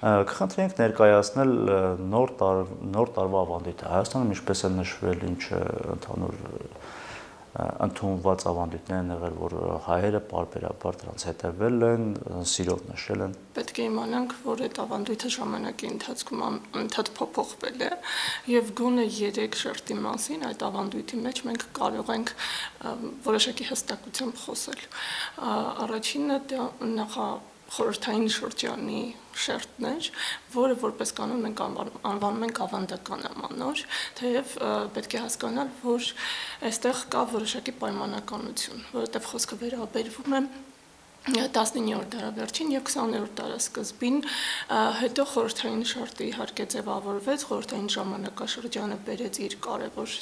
Կխնդրենք ներկայացնել նոր տարվա ավանդույթը Հայաստանում ինչպես է նշվել, ինչ ընդհանուր ընդունված ավանդույթներ են եղել, որ հայերը պարբերաբար դրանց հետևել են, սիրով նշել են։ Պետք է իմանանք, որ այդ ավանդույթը ժամանակի ընթացքում անդադ փոփոխվել է եւ գոնե 3 շերտի մասին այդ ավանդույթի մեջ մենք կարող ենք որոշակի հստակությամբ խոսել։ Առաջինը խորհրդային շրջանի շերտն էր, որը որպես կանոն մենք անվանում ենք ավանդական ամանոր, թեև պետք է հասկանալ, որ այստեղ կա որոշակի պայմանականություն, որովհետև խոսքը վերաբերվում է 19-րդ դարավերջին եւ 20-րդ դարասկզբին, հետո խորհրդային շերտը իհարկե ձևավորվեց, խորհրդային ժամանակաշրջանը բերեց իր կարևոր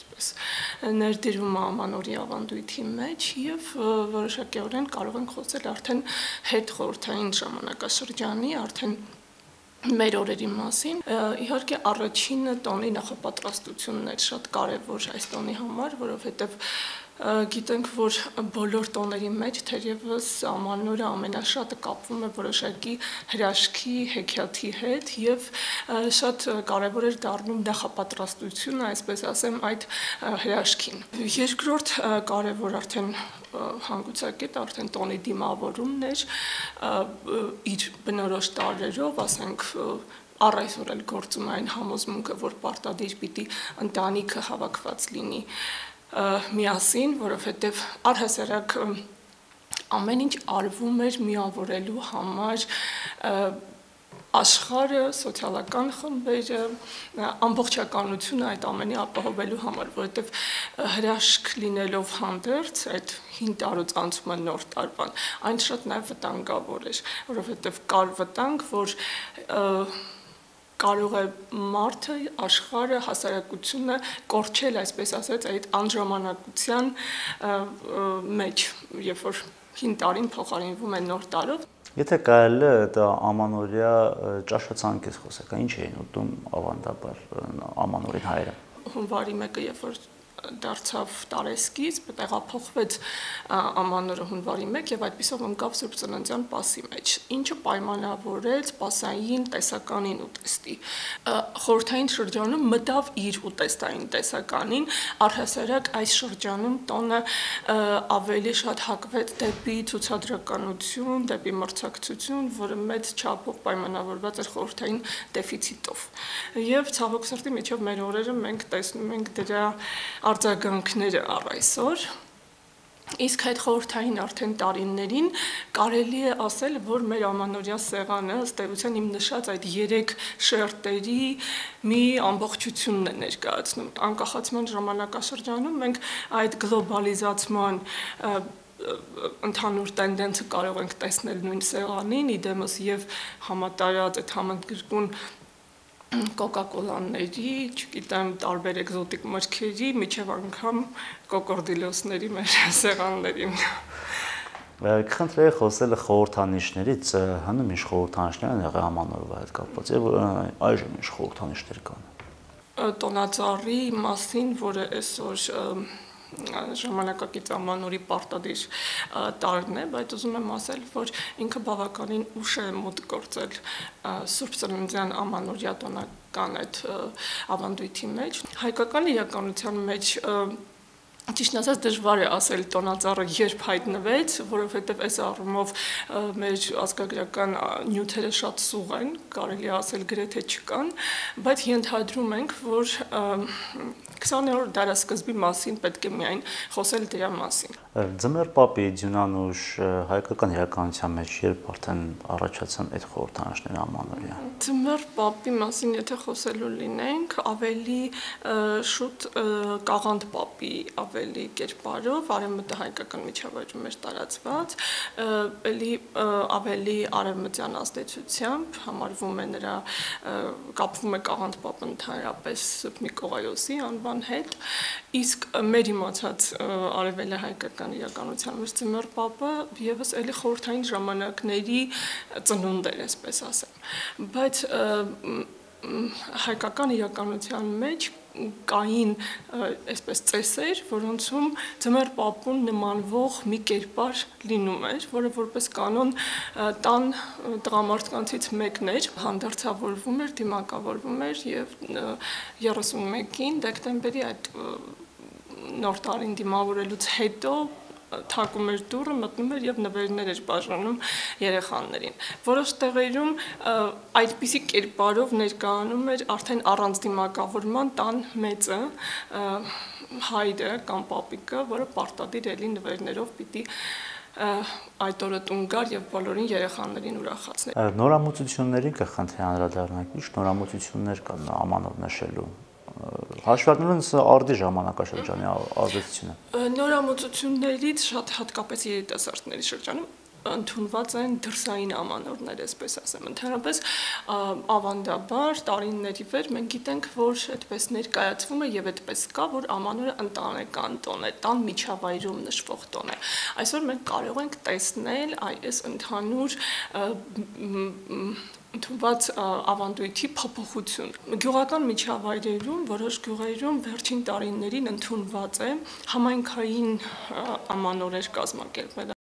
ներդրումը ամանորի ավանդույթի մեջ եւ որոշակիորեն կարող ենք խոսել արդեն հետ խորհրդային ժամանակաշրջանի, արդեն մեր օրերի մասին։ Իհարկե առաջինը տոնի նախապատրաստությունն էր շատ կարևոր այս տոնի համար, որովհետեւ գիտենք, որ բոլոր տոների մեջ թերևս ամանորը ամենաշատը կապվում է որոշակի հրաշքի, հեքիաթի հետ եւ շատ կարևոր էր դառնում նախապատրաստությունը, այսպես ասեմ, այդ հրաշքին։ Երկրորդ կարևոր արդեն հանգուցակետ արդեն տոնի դիմավորումն էր իր բնորոշ տարրերով, ասենք առ այսօր էլ գործում է այն համոզմունքը, որ պարտադիր պիտի ընտանիքը հավաքված լինի միասին, որովհետև առհասարակ ամեն ինչ արվում էր միավորելու համար աշխարհը, սոցիալական խմբերը, ամբողջականությունը այդ ամենի ապահովելու համար, որովհետև հրաշք լինելով հանդերձ այդ հին տարուց անցումը նոր տարվան, այն շատ նաև վտանգավոր էր, որովհետև կար վտանգ, որ կարող է մարդը, աշխարհը, հասարակությունը կորչել, այսպես ասած, այդ անժամանակության մեջ, երբ որ հին տարին փոխարինվում է նոր տարով։ Եթե կարելի է դա ամանորյա ճաշացանկից խոսեք, ինչ էին ուտում ավանդաբար ամանորին հայերը։ Հունվարի 1-ը, երբ որ դարձավ տարեսկիզբ, տեղափոխվեց ամանորը հունվարի 1 եւ այդպիսով ընկավ Սուրբ Ծննդյան Պասի մեջ, ինչը պայմանավորեց պասային տեսականին ուտեստի։ Խորհրդային շրջանում մտավ իր ուտեստային տեսականին, առհասարակ այս շրջանում տոնը ավելի շատ հակվեց դեպի ցուցադրականություն, դեպի մրցակցություն, որը մեծ չափով պայմանավորված էր խորհրդային դեֆիցիտով։ Եվ ցավոք սրտի միջով մեր օրերը մենք տեսնում ենք դրա արձագանքները առ այսօր, իսկ այդ խորհրդային արդեն տարիներին կարելի է ասել, որ մեր ամանորյա սեղանը ըստ էության իմ նշած այդ 3 շերտերի մի ամբողջությունն է ներկայացնում։ Անկախացման ժամանակաշրջանում մենք այդ գլոբալիզացման ընդհանուր տենդենսը կարող ենք տեսնել նույն սեղանին, իդեմս եւ համատարած այդ համընկրկուն կոկակոլաների, չգիտեմ, տարբեր էկզոտիկ մրգերի, միջև անգամ կոկորդիլոսների մեր սեղաններին։ Կխնդրեի խոսել խորհրդանիշներից, հնում ինչ խորհրդանիշներ են եղել ամանորվա հետ կապված եւ այժմ ինչ խորհրդանիշներ կան։ Տոնածառի մասին, որը այսօր ժամանակակից ամանորի պարտադիր տարրն է, բայց ուզում եմ ասել, որ ինքը բավականին ուշ է մոտ գործել Սուրբ Ծննդյան ամանորյա տոնական այդ ավանդույթի մեջ։ Հայկական իրականության մեջ ճիշտ ասած դժվար է ասել տոնածառը երբ հայտնվեց, որովհետև այս առումով մեր ազգագրական նյութերը շատ սուղ են, կարելի է ասել գրեթե չկան, բայց ենթադրում ենք, որ 20-րդ դարասկզբի մասին պետք է միայն խոսել դրա մասին։ Ձմեռ Պապի Ձյունանուշ հայկական իրականության մեջ երբ արդեն առաջացան այդ խորհրդանիշները ամանորյա։ Ձմեռ Պապի մասին եթե խոսելու լինենք, ավելի շուտ Կաղանդ Պապի ավելի կերպարով, արևմտահայկական միջավայրում էր տարածված, ավելի արևմտյան ազդեցությամբ համարվում է նրա կապվում է Կաղանդ Պապը ընդհանրապես Սուրբ Նիկողայոսի անվան հետ, իսկ մեր իմացած արևելահայկական իրականության մեջ Ձմեռ Պապը եւս էլի խորհրդային ժամանակների ծնունդ էր, այսպես ասեմ, բայց հայկական իրականության մեջ կային այսպես ծեսեր, որոնցում ձմեռ պապուն նմանվող մի կերպար լինում էր, որը որպես կանոն տան տղամարդկանցից մեկն էր, հանդերձավորվում էր, դիմակավորվում էր եւ 31-ին դեկտեմբերի այդ նոր տարին դիմավորելուց հետո թակում էր դուռը, մտնում էր եւ նվերներ էր բաժանում երեխաներին։ Որոշ տեղերում այդպիսի կերպարով ներկայանում էր արդեն առանց դիմակավորման տան մեծը, հայրը կամ պապիկը, որը պարտադիր էլի նվերներով պիտի այդ օրը տուն գար եւ բոլորին երեխաներին ուրախացներ։ Նորամուծություններին կխնդրի անդրադառնանք, ինչ նորամուծություններ կան ամանոր նշելու։ Հաշվարկնելուց արդի ժամանակաշրջանի ազդեցությունը։ Նորամուծություններից շատ հատկապես երիտասարդների շրջանում ընդունված են դրսային ամանորներ, այսպես ասեմ, ընդհանրապես ավանդաբար տարիների վեր մենք գիտենք, որ այդպես ներկայացվում է եւ այդպես կա, որ ամանորը ընտանեկան տոն է, տան միջավայրում նշվող տոն է։ Այսօր մենք կարող ենք տեսնել այս ընդհանուր ընդունված ավանդույթի փոփոխություն։ Գյուղական միջավայրերում, որոշ գյուղերում վերջին տարիներին ընդունված է համայնքային ամանորեր կազմակերպել։